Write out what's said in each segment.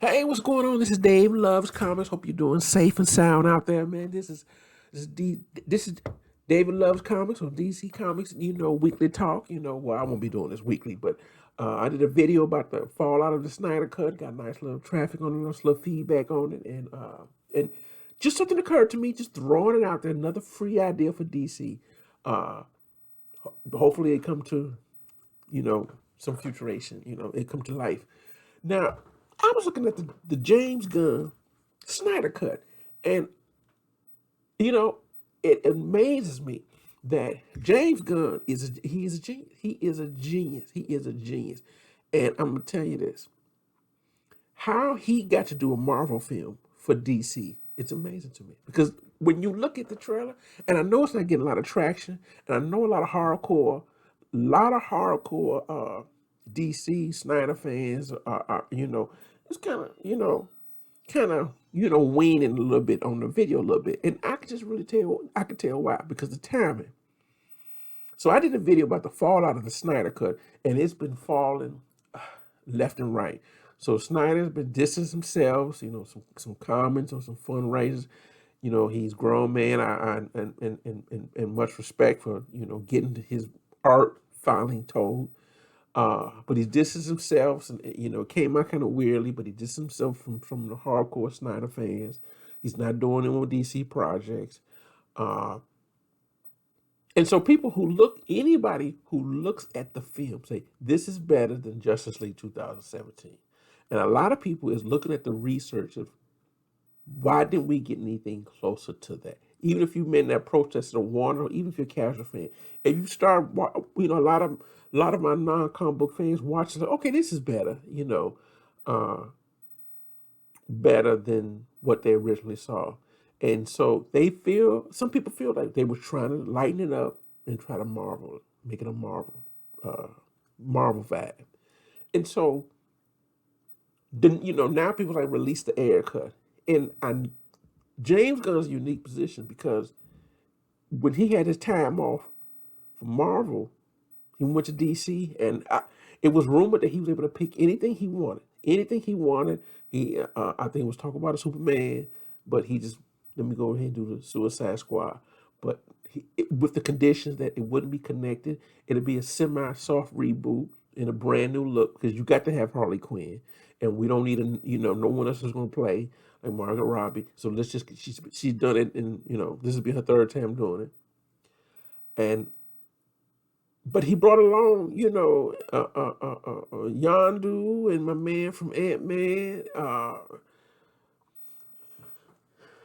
Hey, what's going on? This is Dave Loves Comics. Hope you're doing safe and sound out there, man. This is David Loves Comics on DC Comics. Weekly talk. Well, I won't be doing this weekly, but I did a video about the fallout of the Snyder Cut. Got nice little traffic on it, nice little feedback on it, and just something occurred to me. Just throwing it out there. Another free idea for DC. Uh, Hopefully, it come to you know some futuration. It come to life. Now, I was looking at the James Gunn Snyder Cut, and you know, it amazes me that James Gunn he is a genius. He is a genius. He is a genius, and I'm gonna tell you this: how he got to do a Marvel film for DC, it's amazing to me because when you look at the trailer, and I know it's not getting a lot of traction, and I know a lot of hardcore DC Snyder fans it's kind of weaning a little bit on the video a little bit, and I could just really tell. I could tell why because the timing. So I did a video about the fallout of the Snyder Cut, and it's been falling left and right. So Snyder's been distancing himself, some comments on some fundraisers. He's grown man. And much respect for getting his art finally told. But he distanced himself, and it came out kind of weirdly. But he distanced himself from the hardcore Snyder fans. He's not doing any more DC projects. Uh, and so anybody who looks at the film say this is better than Justice League 2017. And a lot of people is looking at the research of why didn't we get anything closer to that? Even if you men that protested or Warner, or even if you're a casual fan, if you start, a lot of my non-comic book fans watching, like, okay, this is better, uh, better than what they originally saw. And so some people feel like they were trying to lighten it up and try to make it a uh, Marvel vibe. And so then, now people like release the air cut. And James Gunn's a unique position because when he had his time off from Marvel, he went to DC, and it was rumored that he was able to pick anything he wanted. Anything he wanted. I think, was talking about a Superman, but he just let me go ahead and do the Suicide Squad. But with the conditions that it wouldn't be connected, it'd be a semi-soft reboot in a brand new look because you got to have Harley Quinn, and we don't need no one else is going to play like Margot Robbie. So let's just she's done it, and this will be her third time doing it, and but he brought along, Yondu and my man from Ant Man,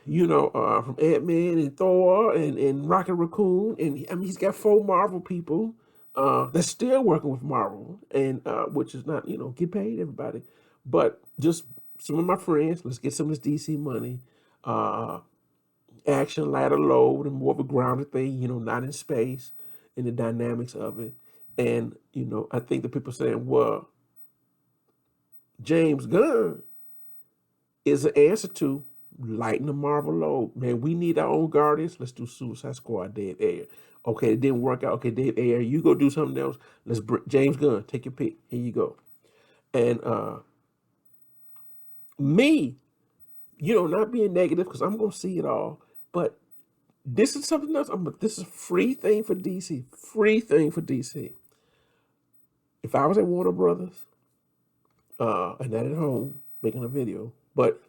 from Ant Man and Thor and Rocket Raccoon, and I mean he's got four Marvel people that's still working with Marvel, and which is not get paid everybody, but just some of my friends. Let's get some of this DC money. Uh, Action lighter load and more of a grounded thing, not in space, and the dynamics of it. And, I think the people saying, well, James Gunn is an answer to lighten the Marvel load. Man, we need our own Guardians. Let's do Suicide Squad, Dave Ayer. Okay, it didn't work out. Okay, Dave Ayer, you go do something else. James Gunn, take your pick. Here you go. And me, not being negative because I'm going to see it all, but this is something else. This is a free thing for DC. Free thing for DC. If I was at Warner Brothers, and not at home making a video, but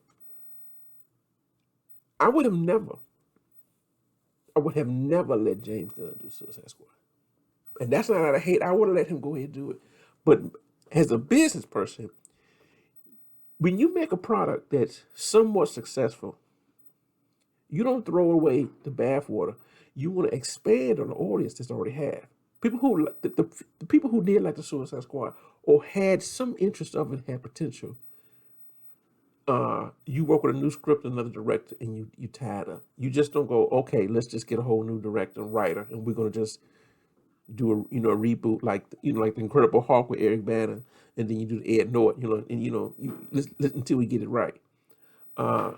I would have never, let James Gunn do Suicide Squad. And that's not out of hate. I would have let him go ahead and do it. But as a business person, when you make a product that's somewhat successful, you don't throw away the bathwater. You want to expand on the audience that's already have. People who the people who did like the Suicide Squad or had some interest of it, had potential. You work with a new script, another director, and you tied up. You just don't go, okay, let's just get a whole new director and writer, and we're gonna just do a reboot like the Incredible Hulk with Eric Banner, and then you do the Ed Norton, and until we get it right. Uh,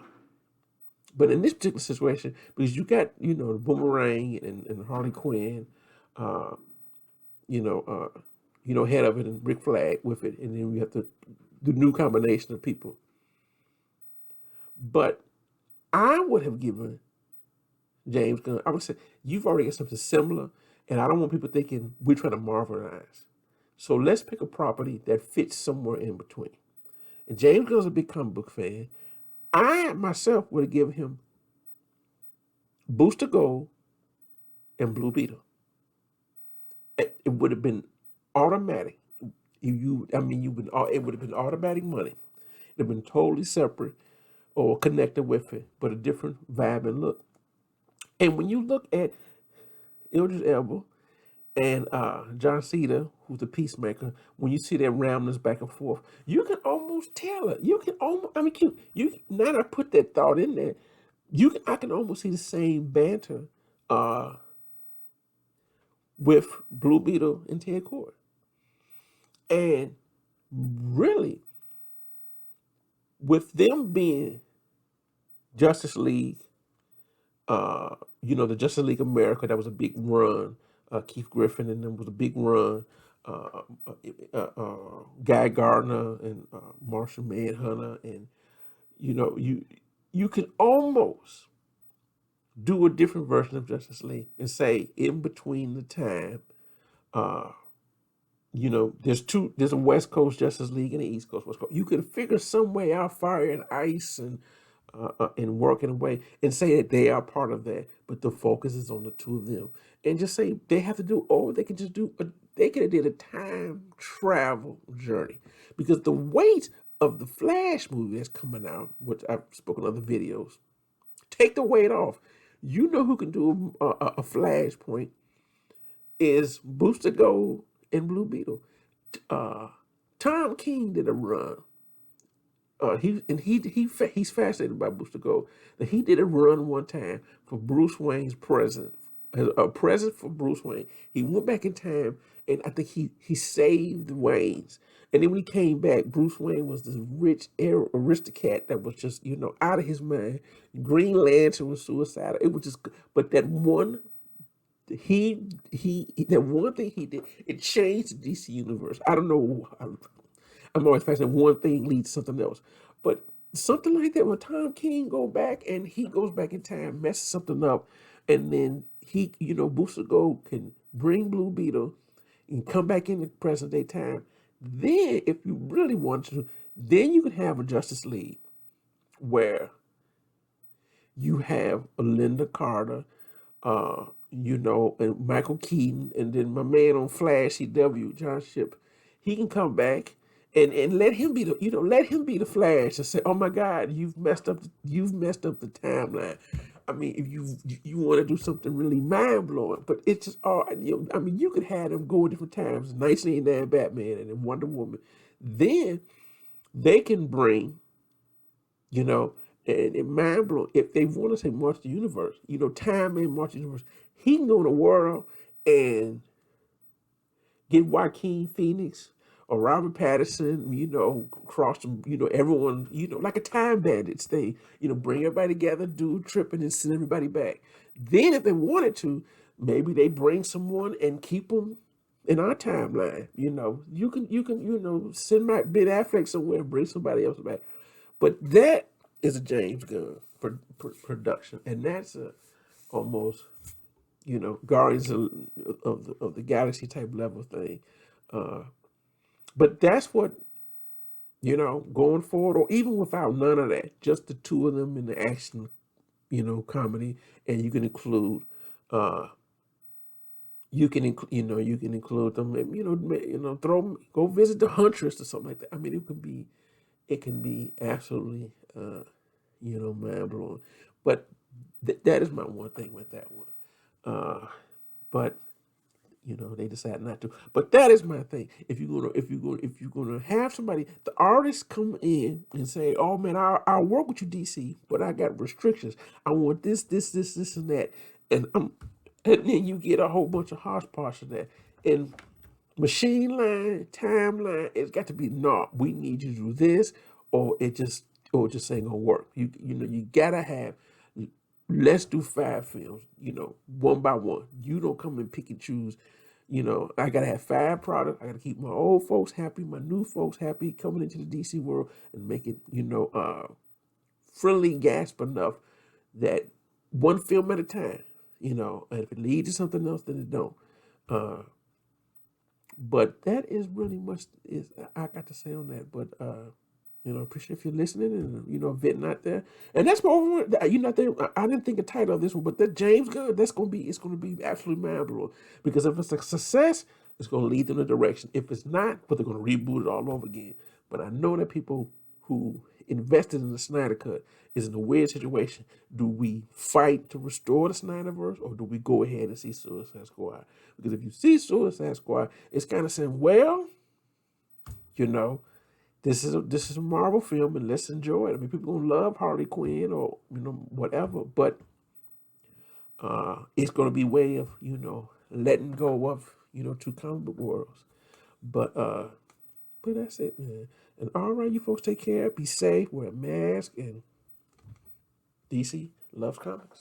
but in this particular situation, because you got the Boomerang and Harley Quinn, uh, head of it and Rick Flag with it, and then we have the new combination of people. But I would have given James Gunn, I would say, you've already got something similar, and I don't want people thinking we're trying to Marvelize. So let's pick a property that fits somewhere in between. And James Gunn's a big comic book fan. I myself would have given him Booster Gold and Blue Beetle. It would have been automatic. It would have been automatic money. It would have been totally separate or connected with it, but a different vibe and look. And when you look at Idris Elba and John Cena, who's the peacemaker, when you see their ramblings back and forth, you can almost tell it. You can almost, I mean, you now that I put that thought in there, I can almost see the same banter uh, with Blue Beetle and Ted Cord. And really, with them being Justice League, the Justice League America, that was a big run. Keith Griffin and them was a big run. Uh, Guy Gardner and Martian Manhunter, and you can almost do a different version of Justice League and say in between the time, uh, there's a West Coast Justice League and an East Coast West Coast. You can figure some way out fire and ice and working away and say that they are part of that, but the focus is on the two of them. And just say they have to do, or they can just do, they could have did a time travel journey. Because the weight of the Flash movie that's coming out, which I've spoken on other videos, take the weight off. You know who can do a Flashpoint is Booster Gold and Blue Beetle. Tom King did a run. He's fascinated by Booster Gold. That he did a run one time for Bruce Wayne's present, a present for Bruce Wayne. He went back in time, and I think he saved the Waynes. And then when he came back, Bruce Wayne was this rich aristocrat that was just out of his mind. Green Lantern was suicidal. It was just, but that one. That one thing he did, it changed the DC universe. I don't know. I'm always fascinated. One thing leads to something else, but something like that. When Tom King go back and he goes back in time, messes something up, and then Booster Gold can bring Blue Beetle and come back in the present day time. Then, if you really want to, then you can have a Justice League where you have a Linda Carter, and Michael Keaton, and then my man on Flash CW, John Ship. He can come back and let him be the Flash and say, "Oh my God, you've messed up the timeline." I mean, if you want to do something really mind blowing, but it's just you could have them go at different times. 1989 Batman and then Wonder Woman. Then they can bring, and mind blowing. If they want to say March the Universe, time in March the Universe, he can go in the world and get Joaquin Phoenix or Robert Pattinson, cross them, everyone, like a time bandits thing, bring everybody together, do a trip, and then send everybody back. Then if they wanted to, maybe they bring someone and keep them in our timeline. You can send my Ben Affleck somewhere and bring somebody else back. But that is a James Gunn production, and that's almost Guardians of the Galaxy type level thing. But that's what going forward, or even without none of that, just the two of them in the action, comedy, and you can include. You can include them, and go visit the Huntress or something like that. I mean, it can be absolutely mind blowing. But that is my one thing with that one. But they decide not to. But that is my thing. If you're gonna have somebody, the artists come in and say, "Oh man, I'll work with you, DC, but I got restrictions. I want this, and that," and then you get a whole bunch of hodgepodge of that. And machine line, timeline, it's got to be no. We need you to do this, or it just ain't gonna work. You gotta have. Let's do 5 films, one by one. You don't come and pick and choose. I gotta have 5 products. I gotta keep my old folks happy, my new folks happy, coming into the DC world and make it, friendly gasp enough that one film at a time, you know, and if it leads to something else, then it don't. Uh, but that is really much is I got to say on that. But you know, appreciate if you're listening and you know, venting out there. And that's my overall. You know, I didn't think a title of this one, but that James Gunn, it's gonna be absolutely mind blowing because if it's a success, it's gonna lead them in a direction. If it's not, but they're gonna reboot it all over again. But I know that people who invested in the Snyder Cut is in a weird situation. Do we fight to restore the Snyderverse, or do we go ahead and see Suicide Squad? Because if you see Suicide Squad, it's kind of saying, well, you know, this is a Marvel film, and let's enjoy it. I mean, people gonna love Harley Quinn or you know whatever, but it's gonna be way of you know letting go of you know two comic book worlds. But that's it, man. And all right, you folks take care, be safe, wear a mask, and DC loves comics.